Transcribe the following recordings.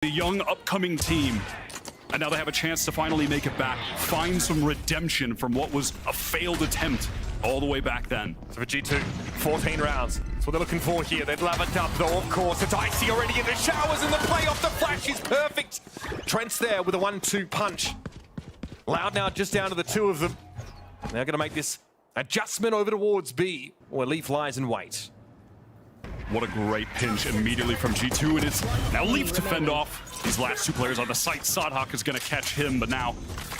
The young upcoming team. And now they have a chance to finally make it back, find some redemption from what was a failed attempt all the way back then. So for G2, 14 rounds. That's what they're looking for here. They'd love it up though, of course. It's Icy already in the showers and the play off the flash is perfect. Trent's there with a 1-2 punch. Loud now just down to the two of them. They're going to make this adjustment over towards B, where Leaf lies in wait. What a great pinch immediately from G2, and it's now Leaf to fend off these last two players on the site. Sodhawk is going to catch him, but now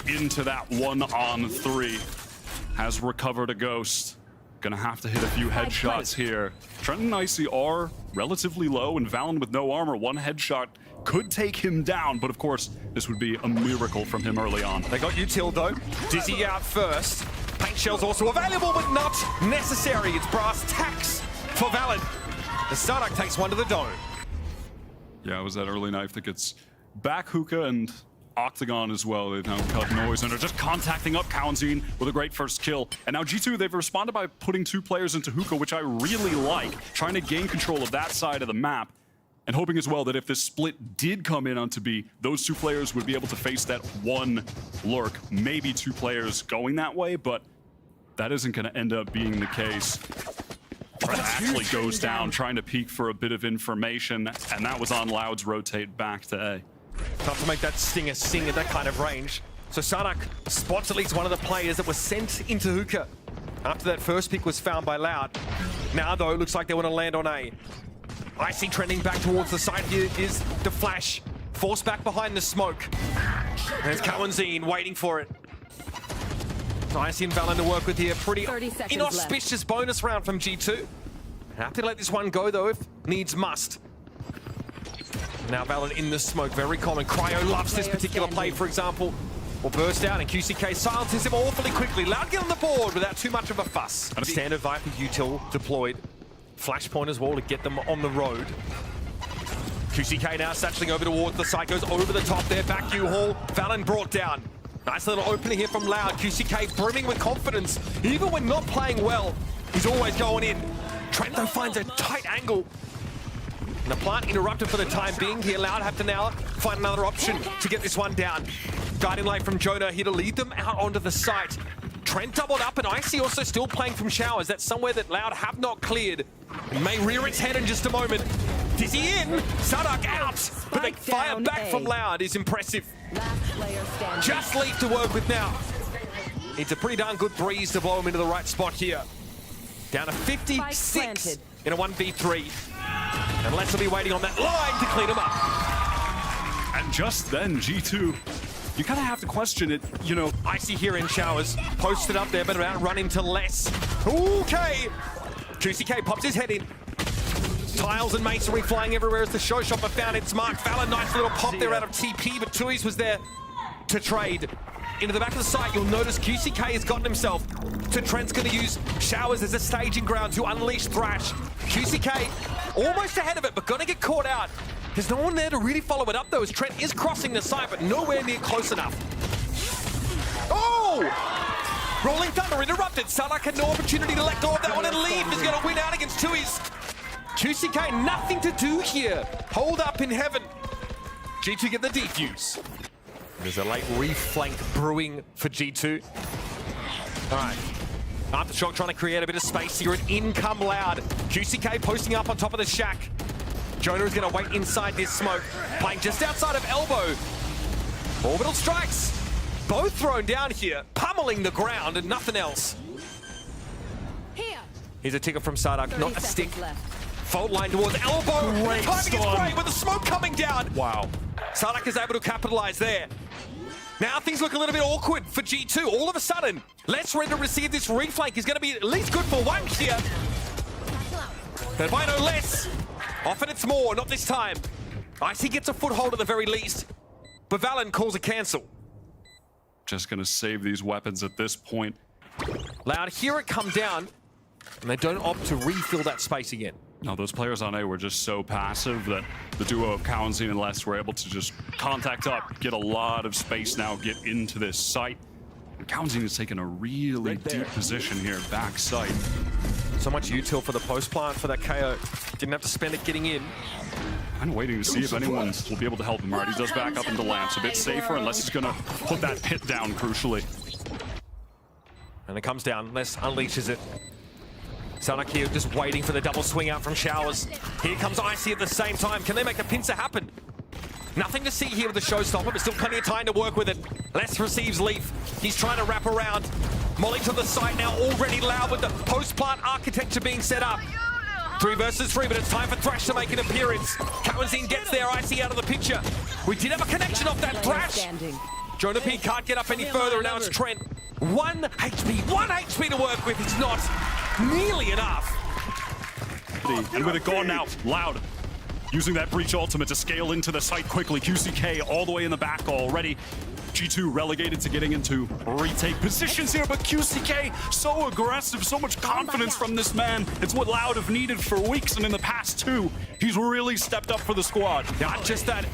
into that 1-on-3. Has recovered a Ghost. Going to have to hit a few headshots here. Trent and Icy are relatively low, and Valen with no armor. One headshot could take him down, but of course, this would be a miracle from him early on. They got Util though. Dizzy out first. Paint shell's also available, but not necessary. It's brass tacks for Valen. The Sodhawk takes one to the dome. Yeah, it was that early knife that gets back Hookah and Octagon as well. They've now cut Noise and are just contacting up Kaunzin with a great first kill. And now G2, they've responded by putting two players into Hookah, which I really like, trying to gain control of that side of the map, and hoping as well that if this split did come in onto B, those two players would be able to face that one lurk. Maybe two players going that way, but that isn't going to end up being the case. Trent actually goes down, trying to peek for a bit of information, and that was on Loud's rotate back to A. Tough to make that stinger sing at that kind of range. So Sodhawk spots at least one of the players that was sent into Hookah after that first pick was found by Loud. Now though, it looks like they want to land on A. Icy trending back towards the side here is the flash. Forced back behind the smoke. There's Kaunzin waiting for it. Icy and Valen to work with here. Pretty inauspicious bonus round from G2. Have to let this one go though if needs must. Now Valen in the smoke, very common. Cryo loves this particular play, for example. Will burst out and QCK silences him awfully quickly. Loud get on the board without too much of a fuss. A standard Viper util deployed. Flashpoint as well to get them on the road. QCK now satcheling over towards the site, goes over the top there, back U-Haul. Valen brought down. Nice little opening here from Loud. QCK brimming with confidence. Even when not playing well, he's always going in. Trent though finds a tight angle. And the plant interrupted for the time being here. Loud have to now find another option to get this one down. Guiding light from Jonah here to lead them out onto the site. Trent doubled up and Icy also still playing from showers. That's somewhere that Loud have not cleared. It may rear its head in just a moment. Dizzy in, Sodhawk out, but the fire back from Loud is impressive. Just Leaf to work with now. It's a pretty darn good breeze to blow him into the right spot here. Down to 56 in a 1v3. And Let's will be waiting on that line to clean him up. And just then, G2, you kind of have to question it, you know. Icy here in showers, posted up there, but around run into less. Okay, QCK pops his head in. Tiles and masonry flying everywhere as the showstopper found its mark. Valen, nice little pop there out of TP, but Tui's was there to trade. Into the back of the site, you'll notice QCK has gotten himself to Trent's going to use showers as a staging ground to unleash Thrash. QCK almost ahead of it, but going to get caught out. There's no one there to really follow it up though, as Trent is crossing the site, but nowhere near close enough. Oh! Rolling Thunder interrupted. Sodhawk had no opportunity to let go of that one, and Leaf is going to win out against Tui's. QCK, nothing to do here. Hold up in heaven. G2 get the defuse. There's a late reflank brewing for G2. All right. Aftershock trying to create a bit of space here, and in come Loud. QCK posting up on top of the shack. Jonah is going to wait inside this smoke. Playing just outside of elbow. Orbital strikes. Both thrown down here, pummeling the ground and nothing else. Here's a ticket from Sodhawk, not a stick. Fault line towards elbow. Great timing is great with the smoke coming down. Wow. Sodhawk is able to capitalize there. Now things look a little bit awkward for G2. All of a sudden, Let's ready to receive this reflank is going to be at least good for one here. But by no less, often it's more, not this time. Icy gets a foothold at the very least, but Valen calls a cancel. Just going to save these weapons at this point. Loud, hear it come down, and they don't opt to refill that space again. No, those players on A were just so passive that the duo of Kaunzin and Les were able to just contact up, get a lot of space now, get into this site. And Kaunzin has taken a really deep position here, back site. So much util for the post plant for that KO. Didn't have to spend it getting in. Kind of waiting to see if anyone will be able to help him. Right, he does back up into lamps, a bit safer, unless he's gonna put that pit down crucially. And it comes down, Les unleashes it. Sanak here just waiting for the double swing out from Showers. Here comes Icy at the same time. Can they make a pincer happen? Nothing to see here with the showstopper, but still plenty of time to work with it. Les receives Leaf. He's trying to wrap around. Molly to the side now, already loud with the post-plant architecture being set up. 3 versus 3, but it's time for Thrash to make an appearance. Karazin gets there, Icy out of the picture. We did have a connection off that Thrash. Jonah P can't get up any further, and now it's Trent. 1 HP to work with. It's not nearly enough. And with it gone now, Loud using that breach ultimate to scale into the site quickly. QCK all the way in the back already. G2 relegated to getting into retake positions here, but QCK so aggressive, so much confidence from this man. It's what Loud have needed for weeks, and in the past 2, he's really stepped up for the squad. Not just that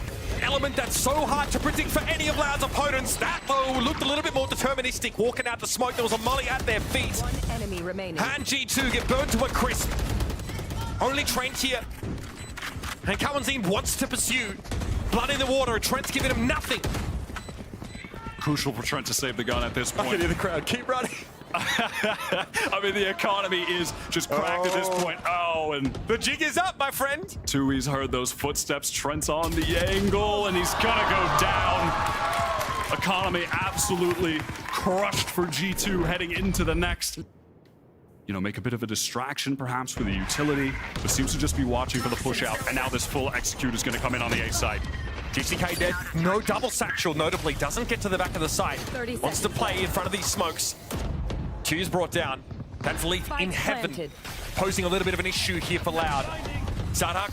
element that's so hard to predict for any of Loud's opponents. That, though, looked a little bit more deterministic. Walking out the smoke, there was a molly at their feet. 1 enemy remaining. And G2 get burned to a crisp. Only Trent here. And Kawanzin wants to pursue. Blood in the water, Trent's giving him nothing. Crucial for Trent to save the gun at this I can point. hear the crowd, keep running. I mean, the economy is just cracked at this point. Oh, and The jig is up, my friend. Tui's heard those footsteps. Trent's on the angle, and he's gonna go down. Economy absolutely crushed for G2 heading into the next. You know, make a bit of a distraction perhaps for the utility, but seems to just be watching for the push out. And now this full execute is gonna come in on the A side. GCK dead. No double satchel, notably. Doesn't get to the back of the site. 30 Wants to play in front of these smokes. Q's brought down. That's Leaf in heaven. Planted. Posing a little bit of an issue here for Loud. Sardak,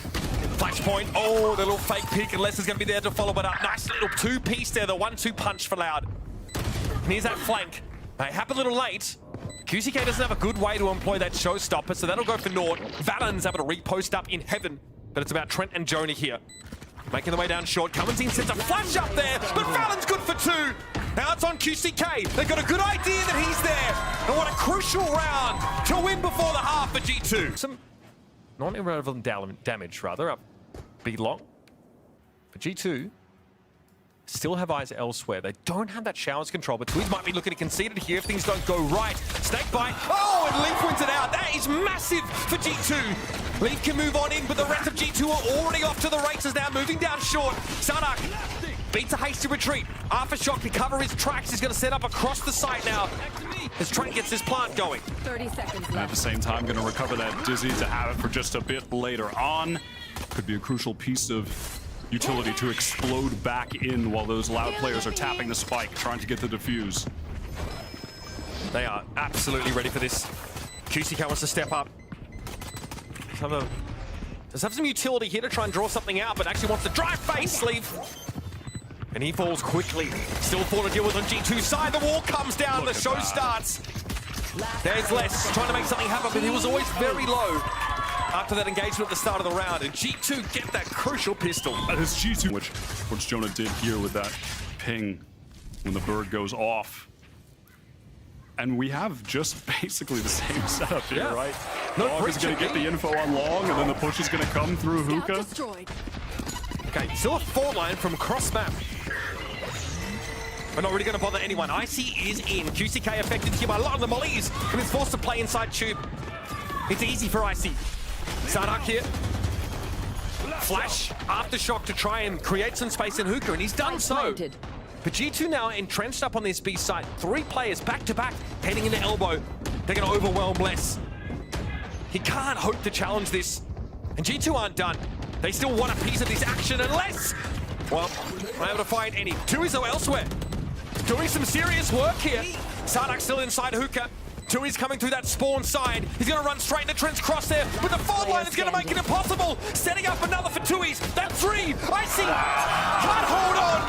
flashpoint. Oh, the little fake pick, and Les is going to be there to follow it up. Nice little 2-piece there, the 1-2 punch for Loud. And here's that flank. It happened a little late. QCK doesn't have a good way to employ that showstopper, so that'll go for naught. Valen's able to repost up in heaven, but it's about Trent and Jonah here. Making the way down short. Kamanzin sends a flash up there, but Valen's good for 2. Now it's on QCK. They've got a good idea that he's there. And what a crucial round to win before the half for G2. Some non-irrelevant damage, rather, up B long. For G2, still have eyes elsewhere. They don't have that showers control, but Tweez might be looking to concede it here if things don't go right. Snake bite. Oh, and Leaf wins it out. That is massive for G2. Leaf can move on in, but the rest of G2 are already off to the races now, moving down short. Sanak beats a hasty retreat. Aftershock to cover his tracks. He's going to set up across the site now as Trent gets his plant going. 30 seconds And at the left. same time, going to recover that Dizzy to have it for just a bit later on. Could be a crucial piece of utility to explode back in while those Loud players are tapping the spike, trying to get the defuse. They are absolutely ready for this. QCK wants to step up. Does have some utility here to try and draw something out, but actually wants to drive face Leaf. And he falls quickly. Still 4 to deal with on G2's side. The wall comes down, the show starts. There's Les trying to make something happen, but he was always very low after that engagement at the start of the round. And G2 get that crucial pistol. That is G2, which Jonah did here with that ping when the bird goes off. And we have just basically the same setup here, Yeah. right? No Dog is going to get the info on long, and then the push is going to come through Scout Hookah. destroyed. Okay, still a 4-line from cross map. We're not really going to bother anyone. Icy is in. QCK affected here by a lot of the mollies, and is forced to play inside tube. It's easy for Icy. Sardak here. Flash, aftershock to try and create some space in Hookah, and he's done so. Planted. But G2 now entrenched up on this B site. 3 players back to back, heading into elbow. They're going to overwhelm Les. He can't hope to challenge this. And G2 aren't done. They still want a piece of this action, and Les, well, unable to find any. 2 is elsewhere. Doing some serious work here. Sardak still inside Hookah. 2 is coming through that spawn side. He's going to run straight into Trent's cross there, but the forward line is going to make it impossible. Setting up another for 2's. That 3, Icy can't hold on.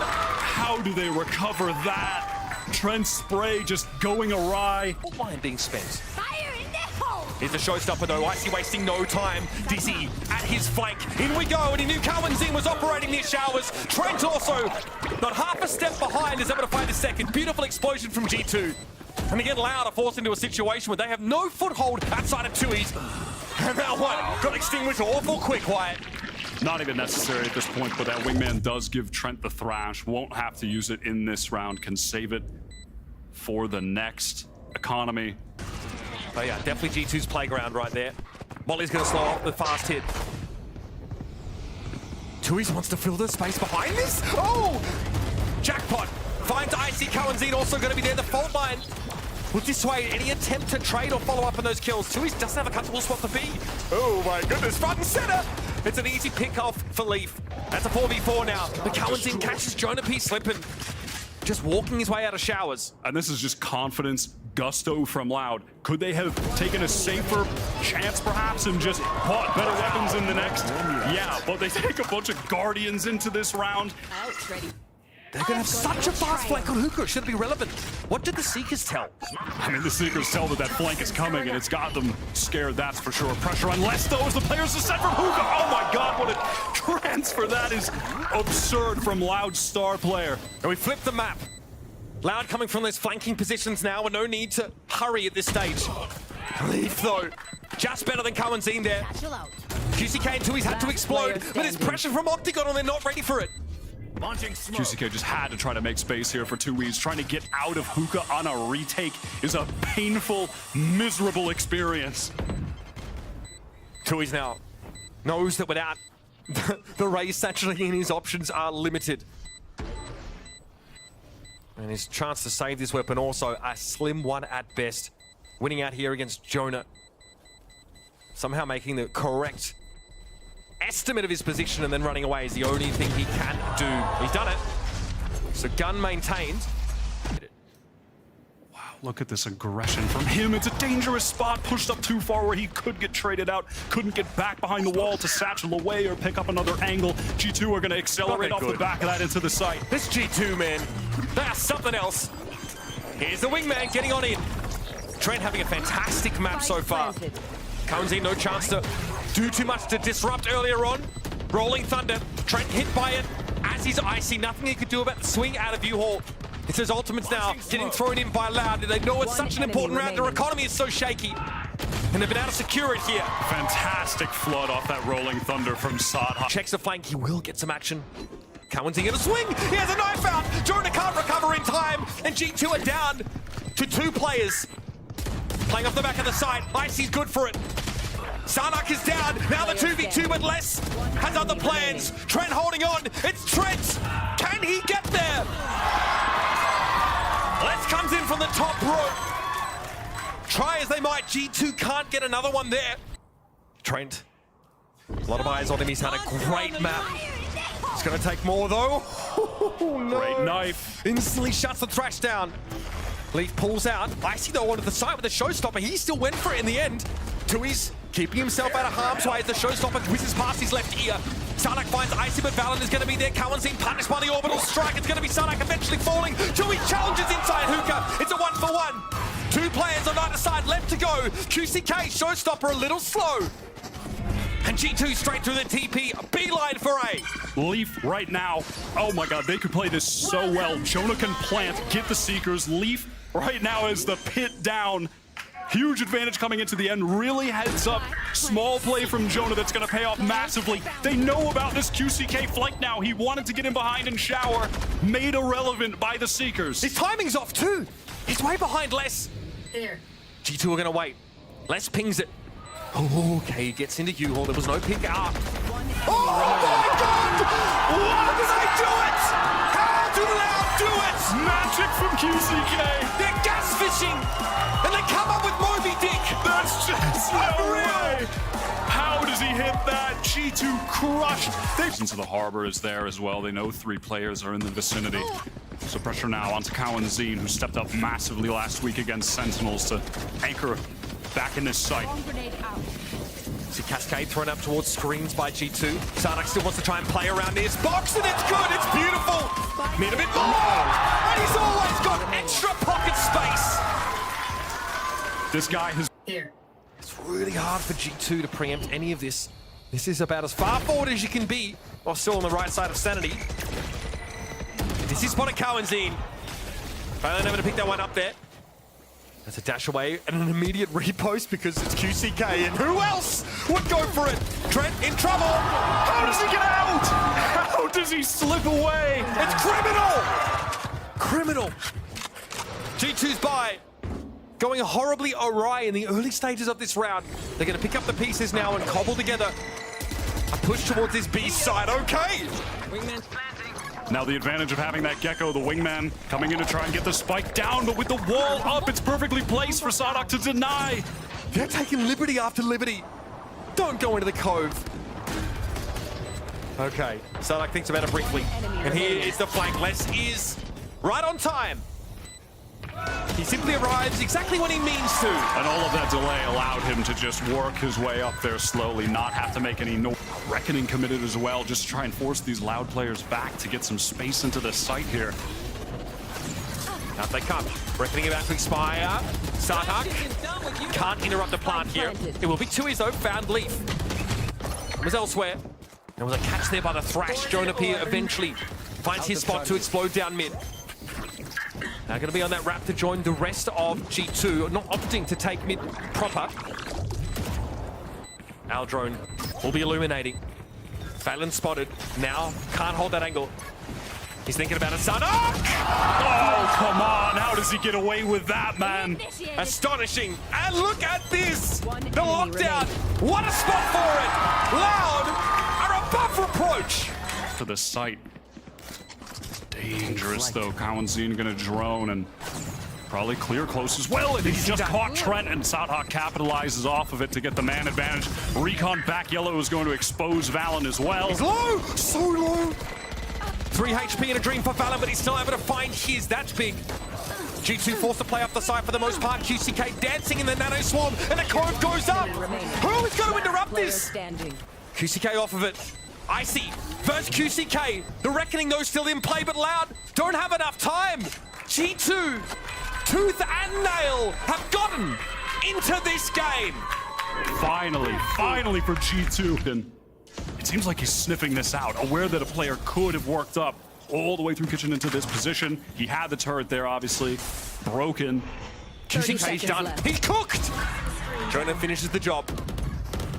How do they recover that? Trent's spray just going awry. What line being spent? Fire in the hole! Here's the showstopper though. Icy wasting no time. Dizzy at his flank. In we go, and he knew Kawanzin was operating near showers. Trent also not half a step behind, is able to find a second. Beautiful explosion from G2. And again, Loud are forced into a situation where they have no foothold outside of 2's. And that one got extinguished awful quick, Wyatt. Not even necessary at this point, but that wingman does give Trent the thrash. Won't have to use it in this round, can save it for the next economy. Oh yeah, definitely G2's playground right there. Molly's gonna slow off the fast hit. Tui's wants to fill the space behind this. Oh! Jackpot finds Icy. Cowanzine also gonna be there. The fault line will dissuade any attempt to trade or follow up on those kills. Tui doesn't have a comfortable spot to be. Oh my goodness, front and center. It's an easy pick off for Leaf. That's a 4v4 now. The Cowanzine catches Jonah P slipping. Just walking his way out of showers. And this is just confidence, gusto from Loud. Could they have taken a safer chance perhaps and just bought better weapons in the next? Yeah, but they take a bunch of Guardians into this round. Out, ready. They're gonna have such a fast flank on Hookah. Should it be relevant? What did the Seekers tell? I mean, the Seekers tell that flank is coming, and it's got them scared, that's for sure. Pressure on less, though, as the players are set from Hookah. Oh my god, what a transfer. That is absurd from Loud's star player. And we flip the map. Loud coming from those flanking positions now, and no need to hurry at this stage. Leaf, though, just better than Cowanzine there. Chill out. QCK and Tui's had to explode, but it's pressure from Octagon, and they're not ready for it. QCK just had to try to make space here for 2E's. Trying to get out of Hookah on a retake is a painful, miserable experience. Tui's now knows that without the raise saturating, his options are limited. And his chance to save this weapon also a slim one at best. Winning out here against Jonah. Somehow making the correct estimate of his position and then running away is the only thing he can do. He's done it. So gun maintained. Wow, look at this aggression from him. It's a dangerous spot, pushed up too far where he could get traded out, couldn't get back behind the wall to satchel away or pick up another angle. G2 are going to accelerate off the back of that into the site. This G2, man, that's something else. Here's the wingman getting on in. Trent having a fantastic map so far. Cowanzine no chance to do too much to disrupt earlier on. Rolling Thunder, Trent hit by it. As he's Icy, nothing he could do about the swing out of U-Haul. It's his ultimates now getting thrown in by Loud. They know it's such an important round. Their economy is so shaky. And they've been able to secure it here. Fantastic flood off that Rolling Thunder from Sadha. Checks the flank, he will get some action. Cowanzine in a swing, he has a knife out. Jonah can't recover in time, and G2 are down to 2 players. Playing off the back of the side, Icy's good for it. Sarnak is down, now the 2v2, but Les has other plans. Trent holding on, it's Trent! Can he get there? Les comes in from the top rope. Try as they might, G2 can't get another one there. Trent, a lot of eyes on him, he's had a great map. It's gonna take more though. Oh, no. Great knife. Instantly shuts the thrash down. Leaf pulls out. Icy though onto the side with the showstopper. He still went for it in the end. Tui's keeping himself out of harm's way as the showstopper whizzes past his left ear. Sarnak finds Icy, but Valen is going to be there. Cowanzine punished by the orbital strike. It's going to be Sarnak eventually falling. Tui challenges inside Hookah. It's a 1-for-1. 2 players on either side left to go. QCK showstopper a little slow. And G2 straight through the TP, beeline for A. Leaf right now, oh my god, they could play this so well. Jonah can plant, get the Seekers. Leaf right now is the pit down. Huge advantage coming into the end, really heads up. Small play from Jonah that's gonna pay off massively. They know about this QCK flank now. He wanted to get in behind and shower, made irrelevant by the Seekers. His timing's off too. He's way behind Les. Here. G2 are gonna wait. Les pings it. Oh, okay, he gets into U-Haul. There was no pick up. Oh my god! Why did I do it? How did Loud do it? Magic from QCK. They're gas fishing! And they come up with Moby Dick! That's just no way. How does he hit that? G2 crushed. Into the harbor is there as well. They know 3 players are in the vicinity. So pressure now onto Cowanzine, who stepped up massively last week against Sentinels to anchor back in this site. See Cascade thrown up towards screens by G2. Sarnak still wants to try and play around this box, and it's good, it's beautiful! Need a bit more! And he's always got extra pocket space! This guy has... Here. It's really hard for G2 to preempt any of this. This is about as far forward as you can be, while still on the right side of sanity. This is spotted Cowanzine. Finally able to pick that one up there. There's a dash away and an immediate repost because it's QCK, and who else would go for it? Trent in trouble. How does he get out? How does he slip away? It's criminal! Criminal. G2's by. Going horribly awry in the early stages of this round. They're going to pick up the pieces now and cobble together a push towards this B side. Okay. Now the advantage of having that Gecko, the wingman, coming in to try and get the spike down, but with the wall up, it's perfectly placed for Sadok to deny. They're taking liberty after liberty. Don't go into the cove. Okay, Sadok thinks about it briefly. And here is the flank. Les is right on time. He simply arrives exactly when he means to. And all of that delay allowed him to just work his way up there slowly, not have to make any noise. Reckoning committed as well, just to try and force these Loud players back to get some space into the site here. Out they come. Reckoning about to expire. Sartak can't interrupt the plant here. It will be 2-is though. Found Leaf. Was elsewhere. There was a catch there by the Thrash. Jonah P eventually finds his spot to explode down mid. Now going to be on that wrap to join the rest of G2, not opting to take mid proper. Our drone will be illuminating. Phelan spotted. Now can't hold that angle. He's thinking about a Sadok! Oh, come on. How does he get away with that, man? Astonishing. And look at this! The lockdown! What a spot for it! Loud are above reproach! To the site. Dangerous, though. Kawanzine going to drone and probably clear close as well. And he just caught Trent, and Sadhak capitalizes off of it to get the man advantage. Recon back yellow is going to expose Valen as well. He's low! So low! 3 HP in a dream for Valen, but he's still able to find his. That's big. G2 forced to play up the side for the most part. QCK dancing in the nano swarm, and the cove goes up. Who is going to interrupt this? QCK off of it. Icy versus QCK. The Reckoning, though, still in play, but Loud don't have enough time. G2, tooth and nail, have gotten into this game. Finally for G2. And it seems like he's sniffing this out, aware that a player could have worked up all the way through kitchen into this position. He had the turret there, obviously. Broken. QCK's done. Left. He's cooked. Jonah finishes the job.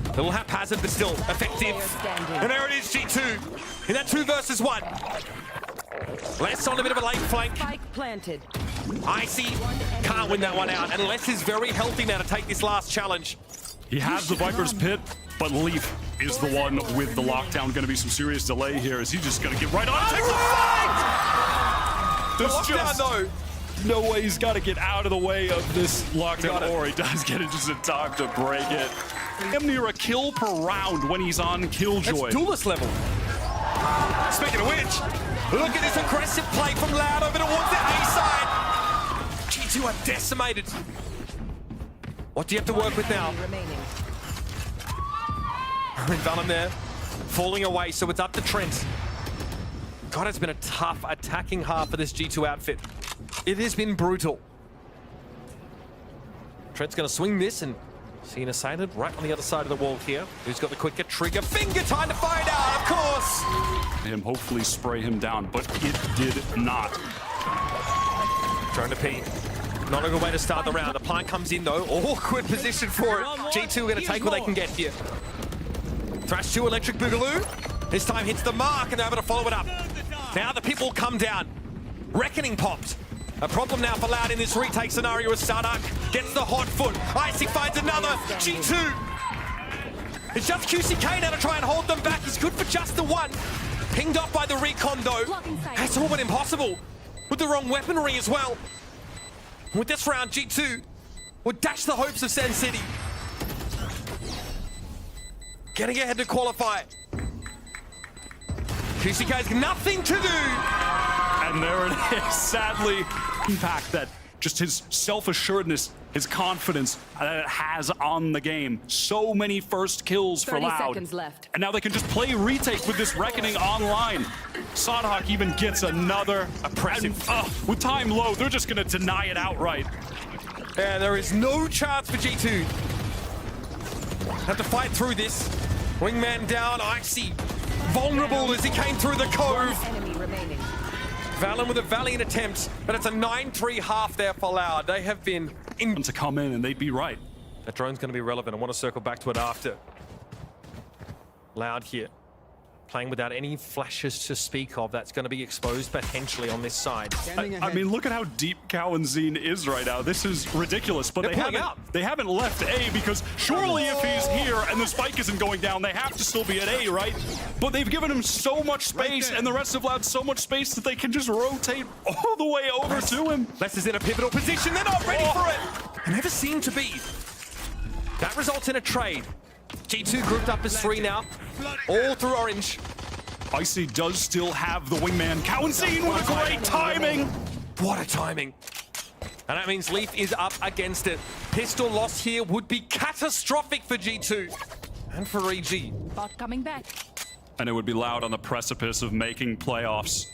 A little haphazard, but still effective. And there it is, G2. In that 2 versus 1. Les on a bit of a late flank. Spike planted. Icy can't win that one out. And Les is very healthy now to take this last challenge. He has the Viper's Pit, but Leaf is the one with the lockdown. Going to be some serious delay here. Is he just going to get right on and take the fight? There's just though. no way. He's got to get out of the way of this lockdown, or he does get it just in time to break it. Damn near a kill per round when he's on Killjoy. That's duelist level. Speaking of which, look at this aggressive play from Loud over towards the A side. G2 are decimated. What do you have to work with now? Remaining. Valen there, falling away, so it's up to Trent. God, it's been a tough attacking half for this G2 outfit. It has been brutal. Trent's going to swing this and see an assailant right on the other side of the wall here. Who's got the quicker trigger finger? Time to find out, of course! Him hopefully spray him down, but it did not. Trying to P. Not a good way to start the round. The plant comes in though. Awkward position for it. G2 are going to take what they can get here. Thrash 2 Electric Boogaloo. This time hits the mark and they're able to follow it up. Now the people come down. Reckoning popped. A problem now for Loud in this retake scenario as Sadok gets the hot foot. Icy finds another. G2. It's just QCK now to try and hold them back. He's good for just the one. Pinged off by the recon though. That's all but impossible. With the wrong weaponry as well. With this round, G2 would dash the hopes of Sand City. Getting ahead to qualify. QCK's nothing to do. And there it is, sadly. Impact that just his self-assuredness, his confidence that it has on the game. So many first kills for 30 Loud. seconds left. And now they can just play retake with this Reckoning online. Sadhak even gets another. Impressive. And, with time low, they're just going to deny it outright. Yeah, there is no chance for G2. Have to fight through this. Wingman down, Icy. Vulnerable as he came through the cove. Enemy remaining. Valen with a valiant attempt, but it's a 9-3 half there for Loud. They have been to come in, and they'd be right. That drone's going to be relevant. I want to circle back to it after. Loud here. Playing without any flashes to speak of. That's going to be exposed potentially on this side. I mean, look at how deep Cowanzine is right now. This is ridiculous, but they haven't left A, because surely if he's here and the spike isn't going down, they have to still be at A, right? But they've given him so much space, and the rest of Loud so much space that they can just rotate all the way over to him. Less is in a pivotal position. They're not ready for it. They never seem to be. That results in a trade. G2 grouped up as 3 now, all through orange. Icy does still have the wingman. Cowanzine with a great timing. What a timing. And that means Leaf is up against it. Pistol loss here would be catastrophic for G2 and for EG. Bot coming back. And it would be Loud on the precipice of making playoffs.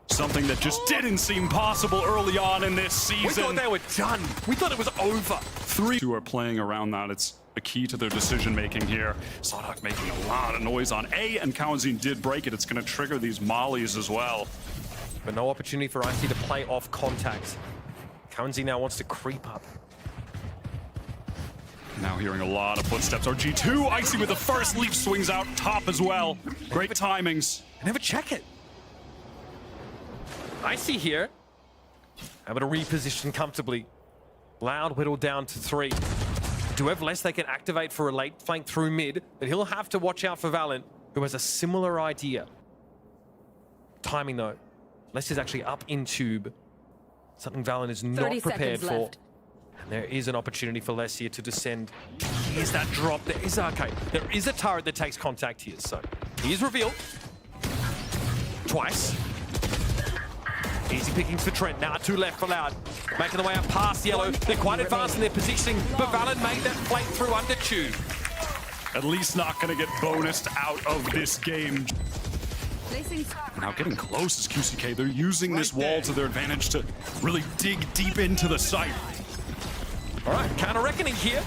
Something that just didn't seem possible early on in this season. We thought they were done. We thought it was over. 3 are playing around that. It's a key to their decision-making here. Sodak making a lot of noise on A, and Cowanzine did break it. It's going to trigger these mollies as well. But no opportunity for Icy to play off contact. Cowanzine now wants to creep up. Now hearing a lot of footsteps. Our G2, Icy with the first. Leaf swings out top as well. Great timings. I never check it. Icy here. Able to reposition comfortably. Loud whittled down to 3. Do have less they can activate for a late flank through mid, but he'll have to watch out for Valiant, who has a similar idea. Timing though. Less is actually up in tube. Something Valiant is not prepared for. Left. And there is an opportunity for Les here to descend. Here's that drop. There is There is a turret that takes contact here, so he is revealed. Twice. Easy pickings for Trent. Now 2 left for Loud. Making the way up past Yellow. They're quite advanced in their positioning, but Valiant made that flank through under tube. At least not going to get bonused out of this game. Placing. Now getting close is QCK. They're using this wall to their advantage to really dig deep into the site. All right, counter reckoning here.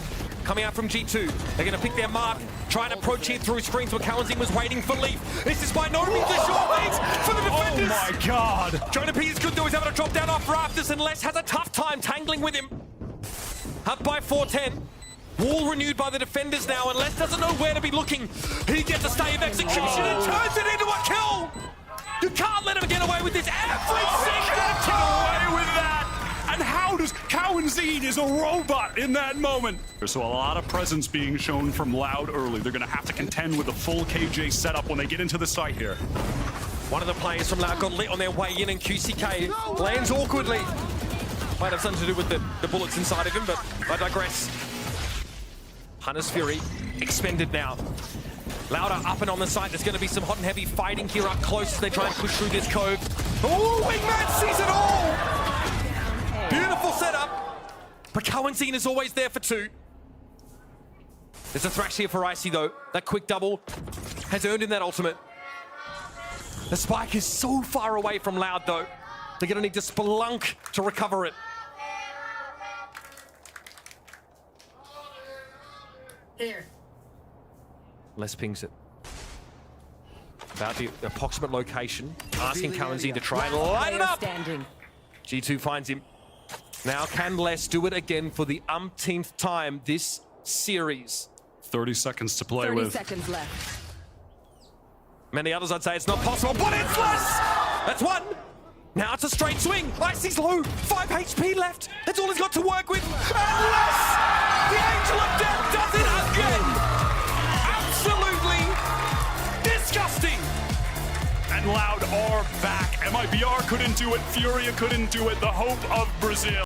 Coming out from G2. They're going to pick their mark. Trying to approach here through screens where Cowanzine was waiting for Leaf. This is by no means a short lead for the defenders. Oh my god. Jonah P is good though. He's able to drop down off rafters, and Les has a tough time tangling with him. Up by 410. Wall renewed by the defenders now, and Les doesn't know where to be looking. He gets a stay of execution and turns it into a kill. You can't let him get away with this every single time. Away with that. And how does Cowanzine is a robot in that moment? So a lot of presence being shown from Loud early. They're going to have to contend with the full KJ setup when they get into the site here. One of the players from Loud got lit on their way in, and QCK lands awkwardly. Might have something to do with the bullets inside of him, but I digress. Hunter's Fury expended now. Louder up and on the site. There's going to be some hot and heavy fighting here up close as they try and push through this cove. Oh, Wingman sees it all! Beautiful setup, but Cowanzine is always there for 2. There's a thrash here for Icy though. That quick double has earned him that ultimate. The spike is so far away from Loud though. They're gonna need to spelunk to recover it. Here. Les pings it. About the approximate location, asking Cowanzine to try and light it up. Standing. G2 finds him. Now can Les do it again for the umpteenth time this series? 30 seconds to play 30 with. seconds left. Many others I'd say it's not possible, but it's Les! That's 1. Now it's a straight swing. Icy's low. 5 HP left. That's all he's got to work with. And Les, the Angel of Death, does it again. Absolutely disgusting. And Loud are back. MIBR couldn't do it. Furia couldn't do it. The hope of Brazil.